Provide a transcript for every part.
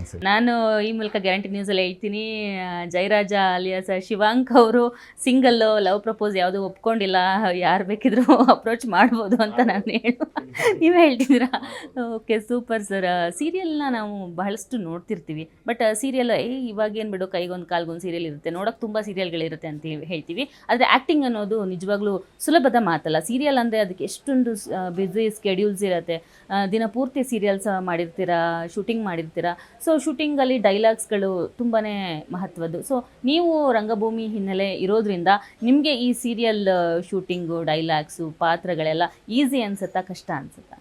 ಅನಿಸಿದೆ. ನಾನು ಈ ಮೂಲಕ ಗ್ಯಾರಂಟಿ ನ್ಯೂಸಲ್ಲಿ ಹೇಳ್ತೀನಿ, ಜಯರಾಜ ಅಲಿಯಾಸ್ ಶಿವಾಂಕ್ ಅವರು ಸಿಂಗಲ್, ಲವ್ ಪ್ರಪೋಸ್ ಯಾವುದೂ ಒಪ್ಕೊಂಡಿಲ್ಲ, ಯಾರು ಬೇಕಿದ್ರೂ ಅಪ್ರೋಚ್ ಮಾಡ್ಬೋದು ಅಂತ ನಾನು ನೀವೇ ಹೇಳ್ತಿದ್ದೀರಾ. Okay, super sir. ಸೀರಿಯಲ್ನ ನಾವು ಬಹಳಷ್ಟು ನೋಡ್ತಿರ್ತೀವಿ, ಬಟ್ ಸೀರಿಯಲ್ ಇವಾಗೇನು ಬಿಡು ಕೈಗೊಂದು ಕಾಲ್ಗೊಂದು ಸೀರಿಯಲ್ ಇರುತ್ತೆ, ನೋಡೋಕೆ ತುಂಬ ಸೀರಿಯಲ್ಗಳಿರುತ್ತೆ ಅಂತ ಹೇಳ್ತೀವಿ. ಆದರೆ ಆ್ಯಕ್ಟಿಂಗ್ ಅನ್ನೋದು ನಿಜವಾಗ್ಲೂ ಸುಲಭದ ಮಾತಲ್ಲ. ಸೀರಿಯಲ್ ಅಂದರೆ ಅದಕ್ಕೆ ಎಷ್ಟೊಂದು ಬ್ಯುಸಿ ಸ್ಕೆಡ್ಯೂಲ್ಸ್ ಇರುತ್ತೆ. ದಿನ ಪೂರ್ತಿ ಸೀರಿಯಲ್ಸ್ ಮಾಡಿರ್ತೀರಾ, ಶೂಟಿಂಗ್ ಮಾಡಿರ್ತೀರಾ. ಸೊ ಶೂಟಿಂಗಲ್ಲಿ ಡೈಲಾಗ್ಸ್ಗಳು ತುಂಬಾ ಮಹತ್ವದ್ದು. ಸೊ ನೀವು ರಂಗಭೂಮಿ ಹಿನ್ನೆಲೆ ಇರೋದ್ರಿಂದ ನಿಮಗೆ ಈ ಸೀರಿಯಲ್ ಶೂಟಿಂಗು, ಡೈಲಾಗ್ಸು, ಪಾತ್ರಗಳೆಲ್ಲ ಈಸಿ ಅನ್ಸುತ್ತಾ, ಕಷ್ಟ ಅನ್ಸುತ್ತಾ?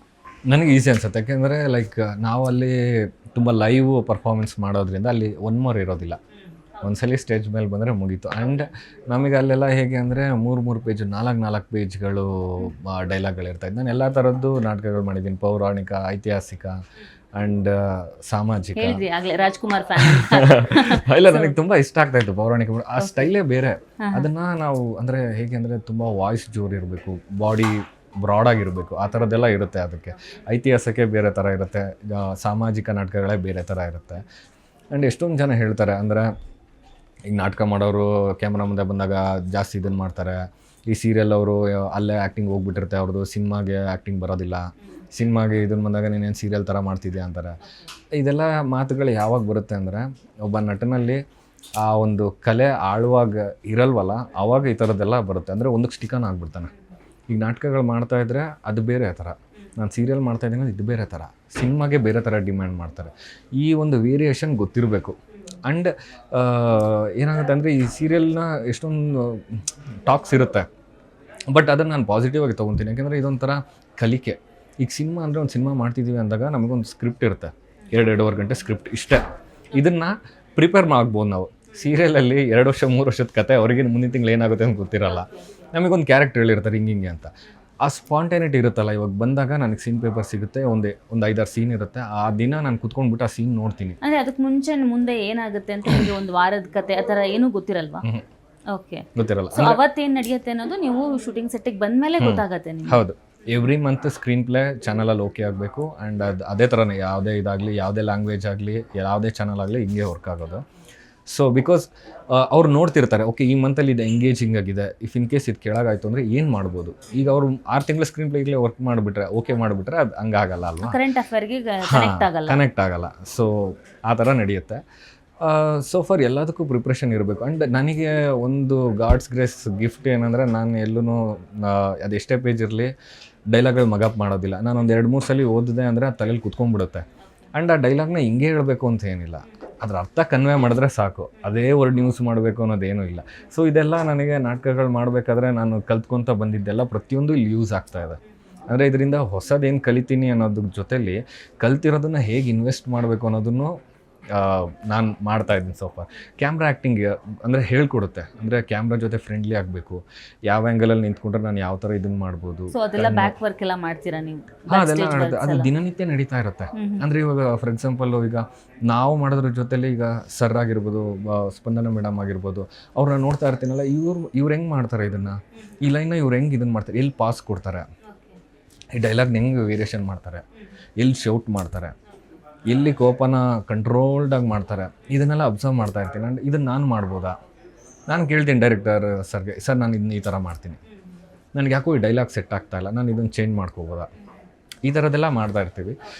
ನನಗೆ ಈಸಿ ಅನ್ಸುತ್ತೆ, ಯಾಕೆಂದರೆ ಲೈಕ್ ನಾವು ಅಲ್ಲಿ ತುಂಬ ಲೈವ್ ಪರ್ಫಾರ್ಮೆನ್ಸ್ ಮಾಡೋದ್ರಿಂದ ಅಲ್ಲಿ ಒನ್ ಮೋರ್ ಇರೋದಿಲ್ಲ. ಒಂದ್ಸಲಿ ಸ್ಟೇಜ್ ಮೇಲೆ ಬಂದರೆ ಮುಗೀತು. ಆ್ಯಂಡ್ ನಮಗೆ ಅಲ್ಲೆಲ್ಲ ಹೇಗೆ ಅಂದರೆ 3 ಪೇಜ್ 4 ಪೇಜ್ಗಳು ಡೈಲಾಗ್ಗಳಿರ್ತಾಯಿದ್ದು. ನಾನು ಎಲ್ಲ ಥರದ್ದು ನಾಟಕಗಳು ಮಾಡಿದ್ದೀನಿ, ಪೌರಾಣಿಕ, ಐತಿಹಾಸಿಕ ಆ್ಯಂಡ್ ಸಾಮಾಜಿಕ. ರಾಜ್ಕುಮಾರ್ ಇಲ್ಲ, ನನಗೆ ತುಂಬ ಇಷ್ಟ ಆಗ್ತಾಯಿತ್ತು ಪೌರಾಣಿಕ. ಆ ಸ್ಟೈಲೇ ಬೇರೆ. ಅದನ್ನು ನಾವು ಅಂದರೆ ಹೇಗೆ ಅಂದರೆ ತುಂಬ ವಾಯ್ಸ್ ಜೋರು ಇರಬೇಕು, ಬಾಡಿ ಬ್ರಾಡ್ ಆಗಿರಬೇಕು, ಆ ಥರದ್ದೆಲ್ಲ ಇರುತ್ತೆ. ಅದಕ್ಕೆ ಐತಿಹಾಸಕ್ಕೆ ಬೇರೆ ಥರ ಇರುತ್ತೆ, ಸಾಮಾಜಿಕ ನಾಟಕಗಳೇ ಬೇರೆ ಥರ ಇರುತ್ತೆ. ಆ್ಯಂಡ್ ಎಷ್ಟೊಂದು ಜನ ಹೇಳ್ತಾರೆ ಅಂದರೆ ಈಗ ನಾಟಕ ಮಾಡೋರು ಕ್ಯಾಮ್ರಾ ಮುಂದೆ ಬಂದಾಗ ಜಾಸ್ತಿ ಇದನ್ನು ಮಾಡ್ತಾರೆ, ಈ ಸೀರಿಯಲ್ ಅವರು ಅಲ್ಲೇ ಆ್ಯಕ್ಟಿಂಗ್ ಹೋಗ್ಬಿಟ್ಟಿರುತ್ತೆ, ಅವ್ರದ್ದು ಸಿನಿಮಾಗೆ ಆ್ಯಕ್ಟಿಂಗ್ ಬರೋದಿಲ್ಲ, ಸಿನಿಮಾಗೆ ಇದನ್ನು ಬಂದಾಗ ನೀನೇನು ಸೀರಿಯಲ್ ಥರ ಮಾಡ್ತಿದ್ಯಾ ಅಂತಾರೆ. ಇದೆಲ್ಲ ಮಾತುಗಳು ಯಾವಾಗ ಬರುತ್ತೆ ಅಂದರೆ ಒಬ್ಬ ನಟನಲ್ಲಿ ಆ ಒಂದು ಕಲೆ ಆಳುವಾಗ ಇರಲ್ವಲ್ಲ, ಆವಾಗ ಈ ಥರದ್ದೆಲ್ಲ ಬರುತ್ತೆ. ಅಂದರೆ ಒಂದಕ್ಕೆ ಸ್ಟಿಕನ್ ಆಗಿಬಿಡ್ತಾನೆ. ಈಗ ನಾಟಕಗಳು ಮಾಡ್ತಾಯಿದ್ರೆ ಅದು ಬೇರೆ ಥರ, ನಾನು ಸೀರಿಯಲ್ ಮಾಡ್ತಾಯಿದ್ದೀನಿ ಇದು ಬೇರೆ ಥರ, ಸಿನಿಮಾಗೆ ಬೇರೆ ಥರ ಡಿಮ್ಯಾಂಡ್ ಮಾಡ್ತಾರೆ. ಈ ಒಂದು ವೇರಿಯೇಷನ್ ಗೊತ್ತಿರಬೇಕು. ಆ್ಯಂಡ್ ಏನಾಗುತ್ತೆ ಅಂದರೆ ಈ ಸೀರಿಯಲ್ನ ಎಷ್ಟೊಂದು ಟಾಕ್ಸ್ ಇರುತ್ತೆ, ಬಟ್ ಅದನ್ನು ನಾನು ಪಾಸಿಟಿವ್ ಆಗಿ ತೊಗೊತೀನಿ. ಯಾಕೆಂದರೆ ಇದೊಂಥರ ಕಲಿಕೆ. ಈಗ ಸಿನಿಮಾ ಅಂದರೆ ಒಂದು ಸಿನಿಮಾ ಮಾಡ್ತಿದ್ದೀವಿ ಅಂದಾಗ ನಮಗೊಂದು ಸ್ಕ್ರಿಪ್ಟ್ ಇರುತ್ತೆ, 2-2.5 ಗಂಟೆ ಸ್ಕ್ರಿಪ್ಟ್ ಇಷ್ಟೇ. ಇದನ್ನು ಪ್ರಿಪೇರ್ ಮಾಡ್ಬೋದು ನಾವು. ಸೀರಿಯಲಲ್ಲಿ 2 ವರ್ಷ 3 ವರ್ಷದ ಕತೆ, ಅವ್ರಿಗೆ ಮುಂದಿನ ತಿಂಗಳು ಏನಾಗುತ್ತೆ ಅಂತ ಗೊತ್ತಿರಲ್ಲ. ನಮಗೊಂದು ಕ್ಯಾರೆಕ್ಟರ್ ಹೇಳಿರ್ತಾರೆ ಹಿಂಗೆ ಅಂತ. ಆ ಸ್ಪಾಂಟೇನಿಟಿ ಇರುತ್ತಲ್ಲ, ಇವಾಗ ಬಂದಾಗ ನನಗೆ ಸೀನ್ ಪೇಪರ್ ಸಿಗುತ್ತೆ, ಒಂದು 5-6 ಸೀನ್ ಇರುತ್ತೆ. ಆ ದಿನ ನಾನು ಕುತ್ಕೊಂಡ್ಬಿಟ್ಟು ಆ ಸೀನ್ ನೋಡ್ತೀನಿ. ಅಂದರೆ ಅದಕ್ಕೆ ಮುಂದೆ ಏನಾಗುತ್ತೆ ಅಂತ ನಿಮಗೆ ಒಂದು ವಾರದ ಕತೆ ಆ ಥರ ಏನೂ ಗೊತ್ತಿರಲ್ವಾ? ಓಕೆ, ಗೊತ್ತಿರಲ್ಲ. ಸೊ ಅವತ್ತೇನು ನಡೆಯುತ್ತೆ ಅನ್ನೋದು ನೀವು ಶೂಟಿಂಗ್ ಸೆಟ್ಟಿಗೆ ಬಂದಮೇಲೆ ಗೊತ್ತಾಗುತ್ತೆ ನಿಮಗೆ? ಹೌದು, ಎವ್ರಿ ಮಂತ್ ಸ್ಕ್ರೀನ್ ಪ್ಲೇ ಚಾನಲಲ್ಲಿ ಓಕೆ ಆಗಬೇಕು. ಆ್ಯಂಡ್ ಅದೇ ಥರನೇ ಯಾವುದೇ ಇದಾಗಲಿ, ಯಾವುದೇ ಲ್ಯಾಂಗ್ವೇಜ್ ಆಗಲಿ, ಯಾವುದೇ ಚಾನಲ್ ಆಗಲಿ ಹಿಂಗೆ ವರ್ಕ್ ಆಗೋದು. ಸೊ ಬಿಕಾಸ್ ಅವ್ರು ನೋಡ್ತಿರ್ತಾರೆ, ಓಕೆ ಈ ಮಂತಲ್ಲಿ ಇದು ಎಂಗೇಜಿಂಗ್ ಆಗಿದೆ, ಇಫ್ ಇನ್ ಕೇಸ್ ಇದು ಕೆಳಗಾಯಿತು ಅಂದರೆ ಏನು ಮಾಡ್ಬೋದು. ಈಗ ಅವರು 6 ತಿಂಗಳ ಸ್ಕ್ರೀನ್ ಪ್ಲೇಗೆ ವರ್ಕ್ ಮಾಡಿಬಿಟ್ರೆ, ಓಕೆ ಮಾಡಿಬಿಟ್ರೆ ಅದು ಹಂಗಾಗಲ್ಲ ಅಲ್ವಾ, ಕರೆಂಟ್ ಅಫೇರ್ಗೆ ಕನೆಕ್ಟ್ ಆಗಲ್ಲ. ಸೊ ಆ ಥರ ನಡೆಯುತ್ತೆ. ಸೊ ಫಾರ್ ಎಲ್ಲದಕ್ಕೂ ಪ್ರಿಪ್ರೇಷನ್ ಇರಬೇಕು. ಆ್ಯಂಡ್ ನನಗೆ ಒಂದು ಗಾಡ್ಸ್ ಗ್ರೇಸ್ ಗಿಫ್ಟ್ ಏನಂದರೆ, ನಾನು ಎಲ್ಲೂ ಅದೆಷ್ಟೇ ಪೇಜ್ ಇರಲಿ ಡೈಲಾಗ್ಗಳು ಮಗಪ್ ಮಾಡೋದಿಲ್ಲ. ನಾನು ಒಂದು 2-3 ಸಲ ಓದಿದೆ ಅಂದರೆ ಅದು ತಲೆಯಲ್ಲಿ ಕುತ್ಕೊಂಡ್ಬಿಡುತ್ತೆ. ಆ್ಯಂಡ್ ಆ ಡೈಲಾಗ್ನ ಹಿಂಗೆ ಹೇಳಬೇಕು ಅಂತ ಏನಿಲ್ಲ, ಅದರ ಅರ್ಥ ಕನ್ವೆ ಮಾಡಿದ್ರೆ ಸಾಕು, ಅದೇ ವರ್ಡ್ ಯೂಸ್ ಮಾಡಬೇಕು ಅನ್ನೋದೇನೂ ಇಲ್ಲ. ಸೊ ಇದೆಲ್ಲ ನನಗೆ ನಾಟಕಗಳು ಮಾಡಬೇಕಾದ್ರೆ ನಾನು ಕಲ್ತ್ಕೊತ ಬಂದಿದ್ದೆಲ್ಲ ಪ್ರತಿಯೊಂದು ಇಲ್ಲಿ ಯೂಸ್ ಆಗ್ತಾಯಿದೆ. ಅಂದರೆ ಇದರಿಂದ ಹೊಸದೇನು ಕಲಿತೀನಿ ಅನ್ನೋದ್ರ ಜೊತೆಲಿ ಕಲ್ತಿರೋದನ್ನು ಹೇಗೆ ಇನ್ವೆಸ್ಟ್ ಮಾಡಬೇಕು ಅನ್ನೋದನ್ನು ನಾನು ಮಾಡ್ತಾಯಿದ್ದೀನಿ. ಸ್ವಲ್ಪ ಕ್ಯಾಮ್ರಾ ಆ್ಯಕ್ಟಿಂಗ್ ಅಂದರೆ ಹೇಳ್ಕೊಡುತ್ತೆ. ಅಂದರೆ ಕ್ಯಾಮ್ರಾ ಜೊತೆ ಫ್ರೆಂಡ್ಲಿ ಆಗಬೇಕು, ಯಾವ ಆ್ಯಂಗಲಲ್ಲಿ ನಿಂತ್ಕೊಂಡ್ರೆ ನಾನು ಯಾವ ಥರ ಇದನ್ನು ಮಾಡ್ಬೋದು. ಸೊ ಅದೆಲ್ಲ ಬ್ಯಾಕ್ ವರ್ಕ್ ಎಲ್ಲ ಮಾಡ್ತೀರಾ ನೀವು? ಅದೆಲ್ಲ ಮಾಡುತ್ತೆ, ಅದು ದಿನನಿತ್ಯ ನಡೀತಾ ಇರುತ್ತೆ. ಅಂದರೆ ಇವಾಗ ಫಾರ್ ಎಕ್ಸಾಂಪಲ್ ಈಗ ನಾವು ಮಾಡೋದ್ರ ಜೊತೆಲಿ ಈಗ ಸರ್ ಆಗಿರ್ಬೋದು, ಸ್ಪಂದನ ಮೇಡಮ್ ಆಗಿರ್ಬೋದು, ಅವ್ರನ್ನ ನೋಡ್ತಾ ಇರ್ತೀನಲ್ಲ, ಇವ್ರು ಹೆಂಗೆ ಮಾಡ್ತಾರೆ ಇದನ್ನು, ಈ ಲೈನ್ನ ಇವ್ರು ಹೆಂಗೆ ಇದನ್ನು ಮಾಡ್ತಾರೆ, ಎಲ್ಲಿ ಪಾಸ್ ಕೊಡ್ತಾರೆ, ಈ ಡೈಲಾಗ್ನ ಹೆಂಗೆ ವೇರಿಯೇಷನ್ ಮಾಡ್ತಾರೆ, ಎಲ್ಲಿ ಶೌಟ್ ಮಾಡ್ತಾರೆ, ಎಲ್ಲಿ ಕೋಪನ ಕಂಟ್ರೋಲ್ಡಾಗಿ ಮಾಡ್ತಾರೆ, ಇದನ್ನೆಲ್ಲ ಅಬ್ಸರ್ವ್ ಮಾಡ್ತಾ ಇರ್ತೀನಿ. ಆ್ಯಂಡ್ ಇದನ್ನು ನಾನು ಮಾಡ್ಬೋದಾ, ನಾನು ಕೇಳ್ತೀನಿ ಡೈರೆಕ್ಟರ್ ಸರ್ಗೆ, ಸರ್ ನಾನು ಇದನ್ನ ಈ ಥರ ಮಾಡ್ತೀನಿ, ನನಗೆ ಯಾಕೋ ಈ ಡೈಲಾಗ್ ಸೆಟ್ ಆಗ್ತಾಯಿಲ್ಲ, ನಾನು ಇದನ್ನು ಚೇಂಜ್ ಮಾಡ್ಕೋಬೋದಾ, ಈ ಥರದ್ದೆಲ್ಲ ಮಾಡ್ತಾ ಇರ್ತೀವಿ.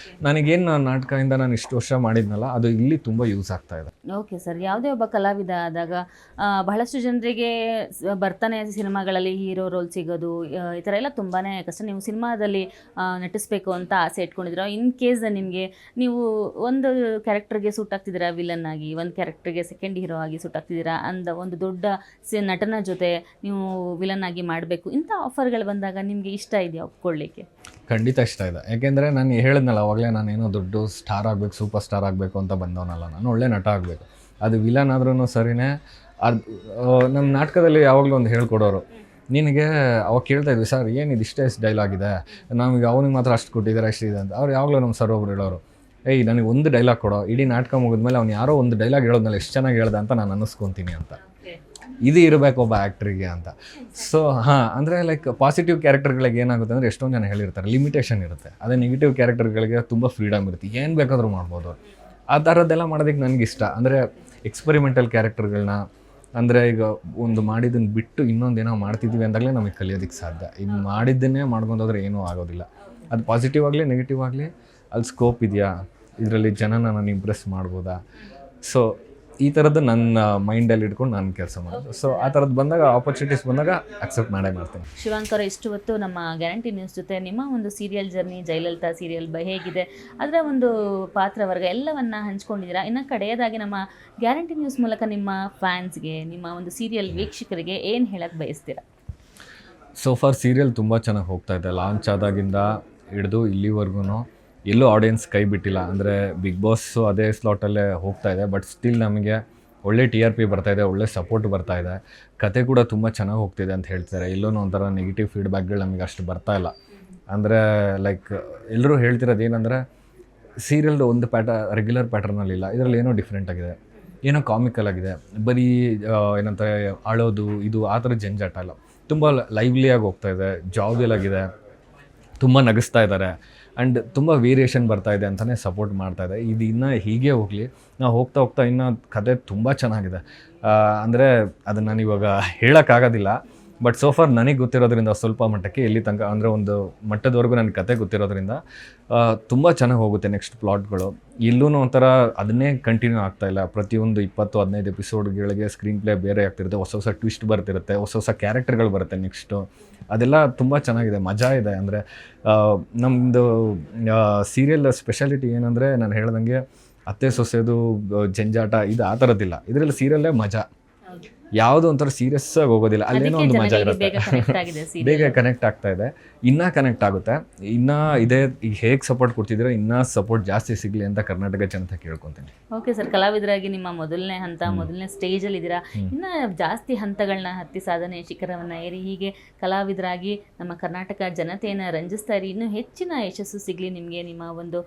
ನನಗೇನು ನಾಟಕದಿಂದ ನಾನು ಇಷ್ಟು ವರ್ಷ ಮಾಡಿದ್ನಲ್ಲ, ಅದು ಇಲ್ಲಿ ತುಂಬ ಯೂಸ್ ಆಗ್ತಾ ಇದೆ. ಓಕೆ ಸರ್, ಯಾವುದೇ ಒಬ್ಬ ಕಲಾವಿದ ಆದಾಗ ಬಹಳಷ್ಟು ಜನರಿಗೆ ಬರ್ತಾನೆ ಸಿನಿಮಾಗಳಲ್ಲಿ ಹೀರೋ ರೋಲ್ ಸಿಗೋದು ಈ ಥರ ಎಲ್ಲ ತುಂಬಾ ಕಷ್ಟ. ನೀವು ಸಿನಿಮಾದಲ್ಲಿ ನಟಿಸ್ಬೇಕು ಅಂತ ಆಸೆ ಇಟ್ಕೊಂಡಿದ್ದೀರಾ. ಇನ್ ಕೇಸ್ ನಿಮಗೆ ನೀವು ಒಂದು ಕ್ಯಾರೆಕ್ಟರ್ಗೆ ಸೂಟ್ ಆಗ್ತಿದ್ದೀರಾ ವಿಲನ್ ಆಗಿ, ಒಂದು ಕ್ಯಾರೆಕ್ಟರ್ಗೆ ಸೆಕೆಂಡ್ ಹೀರೋ ಆಗಿ ಸೂಟ್ ಆಗ್ತಿದ್ದೀರಾ ಅಂದ ಒಂದು ದೊಡ್ಡ ನಟನ ಜೊತೆ ನೀವು ವಿಲನ್ ಆಗಿ ಮಾಡಬೇಕು, ಇಂಥ ಆಫರ್ಗಳು ಬಂದಾಗ ನಿಮಗೆ ಇಷ್ಟ ಇದೆಯಾ ಒಪ್ಕೊಳ್ಳಿಕ್ಕೆ? ಖಂಡಿತ ಇಷ್ಟ ಇದೆ. ಯಾಕೆಂದರೆ ನಾನು ಹೇಳಿದ್ನಲ್ಲ ಅವಾಗಲೇ, ನಾನೇನೋ ದೊಡ್ಡ ಸ್ಟಾರ್ ಆಗಬೇಕು, ಸೂಪರ್ ಸ್ಟಾರ್ ಆಗಬೇಕು ಅಂತ ಬಂದವನಲ್ಲ, ನಾನು ಒಳ್ಳೆ ನಟ ಆಗಬೇಕು. ಅದು ವಿಲನ್ ಆದ್ರೂ ಸರಿನೇ. ಅದು ನಮ್ಮ ನಾಟಕದಲ್ಲಿ ಯಾವಾಗಲೂ ಒಂದು ಹೇಳ್ಕೊಡೋರು, ನಿನಗೆ ಅವಾಗ ಕೇಳ್ತಾ ಇದ್ವಿ, ಸರ್ ಏನು ಇಷ್ಟೇ ಡೈಲಾಗ್ ಇದೆ, ನಮಗೆ ಅವನಿಗೆ ಮಾತ್ರ ಅಷ್ಟು ಕೊಟ್ಟಿದ್ದಾರೆ, ಅಷ್ಟು ಇದೆ ಅಂತ. ಅವ್ರು ಯಾವಾಗಲೂ ನಮ್ಮ ಸರ್ ಒಬ್ರು ಹೇಳೋರು, ನನಗೆ ಒಂದು ಡೈಲಾಗ್ ಕೊಡೋ, ಇಡೀ ನಾಟಕ ಮುಗಿದ್ಮೇಲೆ ಅವ್ನು ಯಾರೋ ಒಂದು ಡೈಲಾಗ್ ಹೇಳೋದ್ಮೇಲೆ ಎಷ್ಟು ಚೆನ್ನಾಗಿ ಹೇಳ್ದೆ ಅಂತ ನಾನು ಅನ್ನಿಸ್ಕೊತೀನಿ ಅಂತ. ಇದು ಇರಬೇಕು ಒಬ್ಬ ಆ್ಯಕ್ಟ್ರಿಗೆ ಅಂತ. ಸೊ ಅಂದರೆ ಲೈಕ್ ಪಾಸಿಟಿವ್ ಕ್ಯಾರೆಕ್ಟರ್ಗಳಿಗೆ ಏನಾಗುತ್ತೆ ಅಂದರೆ, ಎಷ್ಟೊಂದು ಜನ ಹೇಳಿರ್ತಾರೆ ಲಿಮಿಟೇಷನ್ ಇರುತ್ತೆ. ಅದೇ ನೆಗೆಟಿವ್ ಕ್ಯಾರೆಕ್ಟರ್ಗಳಿಗೆ ತುಂಬ ಫ್ರೀಡಮ್ ಇರುತ್ತೆ, ಏನು ಬೇಕಾದರೂ ಮಾಡ್ಬೋದು. ಆ ಥರದ್ದೆಲ್ಲ ಮಾಡೋದಕ್ಕೆ ನನಗಿಷ್ಟ. ಅಂದರೆ ಎಕ್ಸ್ಪರಿಮೆಂಟಲ್ ಕ್ಯಾರೆಕ್ಟರ್ಗಳನ್ನ, ಅಂದರೆ ಈಗ ಒಂದು ಮಾಡಿದ್ದನ್ನು ಬಿಟ್ಟು ಇನ್ನೊಂದೇನೋ ಮಾಡ್ತಿದ್ದೀವಿ ಅಂದಾಗಲೇ ನಮಗೆ ಕಲಿಯೋದಕ್ಕೆ ಸಾಧ್ಯ. ಇನ್ನು ಮಾಡಿದ್ದನ್ನೇ ಮಾಡ್ಕೊಂಡೋದ್ರೆ ಏನೂ ಆಗೋದಿಲ್ಲ. ಅದು ಪಾಸಿಟಿವ್ ಆಗಲಿ ನೆಗೆಟಿವ್ ಆಗಲಿ ಅಲ್ಲಿ ಸ್ಕೋಪ್ ಇದೆಯಾ, ಇದರಲ್ಲಿ ಜನನ ನಾನು ಇಂಪ್ರೆಸ್ ಮಾಡ್ಬೋದಾ, ಸೊ ಈ ಥರದ್ದು ನನ್ನ ಮೈಂಡಲ್ಲಿ ಇಟ್ಕೊಂಡು ನಾನು ಕೆಲಸ ಮಾಡೋದು. ಸೊ ಆ ಥರದ್ದು ಬಂದಾಗ, ಆಪರ್ಚುನಿಟೀಸ್ ಬಂದಾಗ ಅಕ್ಸೆಪ್ಟ್ ಮಾಡೇ ಮಾಡ್ತೀನಿ. ಶಿವಾಂಕ್ ಅವರ ಇಷ್ಟು ಹೊತ್ತು ನಮ್ಮ ಗ್ಯಾರಂಟಿ ನ್ಯೂಸ್ ಜೊತೆ ನಿಮ್ಮ ಒಂದು ಸೀರಿಯಲ್ ಜರ್ನಿ, ಜಯಲಲಿತಾ ಸೀರಿಯಲ್ ಹೇಗಿದೆ, ಅದರ ಒಂದು ಪಾತ್ರವರ್ಗ ಎಲ್ಲವನ್ನ ಹಂಚ್ಕೊಂಡಿದ್ದೀರಾ. ಇನ್ನು ಕಡೆಯದಾಗಿ ನಮ್ಮ ಗ್ಯಾರಂಟಿ ನ್ಯೂಸ್ ಮೂಲಕ ನಿಮ್ಮ ಫ್ಯಾನ್ಸ್ಗೆ, ನಿಮ್ಮ ಒಂದು ಸೀರಿಯಲ್ ವೀಕ್ಷಕರಿಗೆ ಏನು ಹೇಳಕ್ಕೆ ಬಯಸ್ತೀರಾ? ಸೊ ಫಾರ್ ಸೀರಿಯಲ್ ತುಂಬ ಚೆನ್ನಾಗಿ ಹೋಗ್ತಾ ಇದೆ. ಲಾಂಚ್ ಆದಾಗಿಂದ ಹಿಡಿದು ಇಲ್ಲಿವರೆಗೂ ಎಲ್ಲೂ ಆಡಿಯನ್ಸ್ ಕೈ ಬಿಟ್ಟಿಲ್ಲ. ಅಂದರೆ ಬಿಗ್ ಬಾಸು ಅದೇ ಸ್ಲಾಟಲ್ಲೇ ಹೋಗ್ತಾ ಇದೆ, ಬಟ್ ಸ್ಟಿಲ್ ನಮಗೆ ಒಳ್ಳೆ TRP ಬರ್ತಾಯಿದೆ, ಒಳ್ಳೆ ಸಪೋರ್ಟ್ ಬರ್ತಾಯಿದೆ. ಕತೆ ಕೂಡ ತುಂಬ ಚೆನ್ನಾಗಿ ಹೋಗ್ತಿದೆ ಅಂತ ಹೇಳ್ತಾರೆ. ಎಲ್ಲೂ ಒಂಥರ ನೆಗೆಟಿವ್ ಫೀಡ್ಬ್ಯಾಕ್ಗಳು ನಮಗೆ ಅಷ್ಟು ಬರ್ತಾಯಿಲ್ಲ. ಅಂದರೆ ಲೈಕ್ ಎಲ್ಲರೂ ಹೇಳ್ತಿರೋದು ಏನಂದರೆ ಸೀರಿಯಲ್ದು ಒಂದು ರೆಗ್ಯುಲರ್ ಪ್ಯಾಟರ್ನಲ್ಲಿಲ್ಲ, ಇದರಲ್ಲಿ ಏನೋ ಡಿಫ್ರೆಂಟ್ ಆಗಿದೆ, ಏನೋ ಕಾಮಿಕಲ್ ಆಗಿದೆ, ಬರೀ ಏನಂತಾರೆ ಅಳೋದು ಇದು ಆ ಥರ ಜಂಜಾಟ ಇಲ್ಲ, ತುಂಬ ಲೈವ್ಲಿಯಾಗಿ ಹೋಗ್ತಾಯಿದೆ, ಜಾವಿಯಲ್ ಆಗಿದೆ, ತುಂಬ ನಗಿಸ್ತಾ ಇದ್ದಾರೆ ಆ್ಯಂಡ್ ತುಂಬ ವೇರಿಯೇಷನ್ ಬರ್ತಾಯಿದೆ ಅಂತಲೇ ಸಪೋರ್ಟ್ ಮಾಡ್ತಾಯಿದೆ. ಇದು ಇನ್ನೂ ಹೀಗೆ ಹೋಗಲಿ. ನಾವು ಹೋಗ್ತಾ ಹೋಗ್ತಾ ಇನ್ನೂ ಕತೆ ತುಂಬ ಚೆನ್ನಾಗಿದೆ. ಅಂದರೆ ಅದನ್ನು ನಾನು ಇವಾಗ ಹೇಳೋಕ್ಕಾಗೋದಿಲ್ಲ, ಬಟ್ ಸೋಫಾರ್ ನನಗೆ ಗೊತ್ತಿರೋದ್ರಿಂದ ಸ್ವಲ್ಪ ಮಟ್ಟಕ್ಕೆ ಎಲ್ಲಿ ತನಕ ಅಂದರೆ ಒಂದು ಮಟ್ಟದವರೆಗೂ ನನ್ನ ಕತೆ ಗೊತ್ತಿರೋದ್ರಿಂದ ತುಂಬ ಚೆನ್ನಾಗಿ ಹೋಗುತ್ತೆ ನೆಕ್ಸ್ಟ್ ಪ್ಲಾಟ್ಗಳು. ಇಲ್ಲೂ ಒಂಥರ ಅದನ್ನೇ ಕಂಟಿನ್ಯೂ ಆಗ್ತಾಯಿಲ್ಲ. ಪ್ರತಿಯೊಂದು 20-15 ಎಪಿಸೋಡ್ಗಳಿಗೆ ಸ್ಕ್ರೀನ್ ಪ್ಲೇ ಬೇರೆ ಆಗ್ತಿರುತ್ತೆ, ಹೊಸ ಹೊಸ ಟ್ವಿಸ್ಟ್ ಬರ್ತಿರುತ್ತೆ, ಹೊಸ ಹೊಸ ಕ್ಯಾರೆಕ್ಟರ್ಗಳು ಬರುತ್ತೆ ನೆಕ್ಸ್ಟು. ಅದೆಲ್ಲ ತುಂಬ ಚೆನ್ನಾಗಿದೆ, ಮಜಾ ಇದೆ. ಅಂದರೆ ನಮ್ಮದು ಸೀರಿಯಲ್ ಸ್ಪೆಷಾಲಿಟಿ ಏನಂದರೆ ನಾನು ಹೇಳ್ದಂಗೆ ಅತ್ತೆ ಸೊಸೆದು ಜಂಜಾಟ ಇದು ಆ ಥರದ್ದಿಲ್ಲ. ಇದರಲ್ಲಿ ಸೀರಿಯಲ್ಲೇ ಮಜಾ, ಯಾವುದೋ ಒಂಥರ ಸೀರಿಯಸ್ ಆಗಿ ಹೋಗೋದಿಲ್ಲ, ಅಲ್ಲೇನೋ ಒಂದು ಮಜಾ ಇರುತ್ತೆ. ಬೇಗ ಕನೆಕ್ಟ್ ಆಗ್ತಾ ಇದೆ, ಇನ್ನೂ ಕನೆಕ್ಟ್ ಆಗುತ್ತೆ. ಇನ್ನೂ ಇದೇ ಈಗ ಹೇಗೆ ಸಪೋರ್ಟ್ ಕೊಡ್ತಿದ್ದೀರೋ ಇನ್ನೂ ಸಪೋರ್ಟ್ ಜಾಸ್ತಿ ಸಿಗಲಿ ಅಂತ ಕರ್ನಾಟಕ ಜನತೆ ಕೇಳ್ಕೊತೀನಿ. ಓಕೆ ಸರ್, ಕಲಾವಿದರಾಗಿ ನಿಮ್ಮ ಮೊದಲನೇ ಹಂತ, ಮೊದಲನೇ ಸ್ಟೇಜಲ್ಲಿ ಇದ್ದೀರಾ. ಇನ್ನೂ ಜಾಸ್ತಿ ಹಂತಗಳನ್ನ ಹತ್ತಿ ಸಾಧನೆ ಶಿಖರವನ್ನು ಏರಿ ಹೀಗೆ ಕಲಾವಿದರಾಗಿ ನಮ್ಮ ಕರ್ನಾಟಕ ಜನತೆಯನ್ನು ರಂಜಿಸ್ತಾ ಇರಿ. ಇನ್ನೂ ಹೆಚ್ಚಿನ ಯಶಸ್ಸು ಸಿಗಲಿ ನಿಮಗೆ, ನಿಮ್ಮ ಒಂದು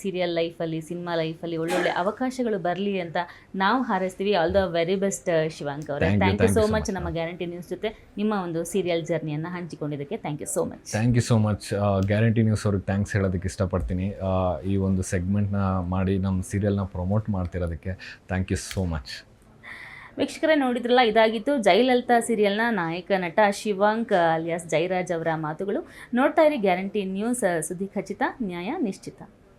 ಸೀರಿಯಲ್ ಲೈಫಲ್ಲಿ, ಸಿನಿಮಾ ಲೈಫಲ್ಲಿ ಒಳ್ಳೊಳ್ಳೆ ಅವಕಾಶಗಳು ಬರಲಿ ಅಂತ ನಾವು ಹಾರೈಸ್ತೀವಿ. All the very best Shivank ಅವರೇ. ಥ್ಯಾಂಕ್ ಯು ಸೋ ಮಚ್ ನಮ್ಮ ಗ್ಯಾರಂಟಿ ನ್ಯೂಸ್ ಜೊತೆ ನಿಮ್ಮ ಒಂದು ಸೀರಿಯಲ್ ಜರ್ನಿಯನ್ನು ಹಂಚಿಕೊಂಡಿದ್ದಕ್ಕೆ thank you so much. Thank you so much. Guarantee News ಅವ್ರಿಗೆ ಥ್ಯಾಂಕ್ಸ್ ಹೇಳೋದಕ್ಕೆ ಇಷ್ಟಪಡ್ತೀನಿ. ಈ ಒಂದು ಸೆಗ್ಮೆಂಟ್ನ ಮಾಡಿ ನಮ್ಮ ಸೀರಿಯಲ್ನ ಪ್ರಮೋಟ್ ಮಾಡ್ತಿರೋದಕ್ಕೆ ಥ್ಯಾಂಕ್ ಯು ಸೋ ಮಚ್. ವೀಕ್ಷಕರೇ, ನೋಡಿದ್ರಲ್ಲ, ಇದಾಗಿತ್ತು ಜಯಲಲಿತಾ ಸೀರಿಯಲ್ನ ನಾಯಕ ನಟ ಶಿವಾಂಕ್ ಅಲಿಯಾಸ್ ಜಯರಾಜ್ ಅವರ ಮಾತುಗಳು. ನೋಡ್ತಾ ಇರಿ ಗ್ಯಾರಂಟಿ ನ್ಯೂಸ್, ಸುದ್ದಿ ಖಚಿತ, ನ್ಯಾಯ ನಿಶ್ಚಿತ.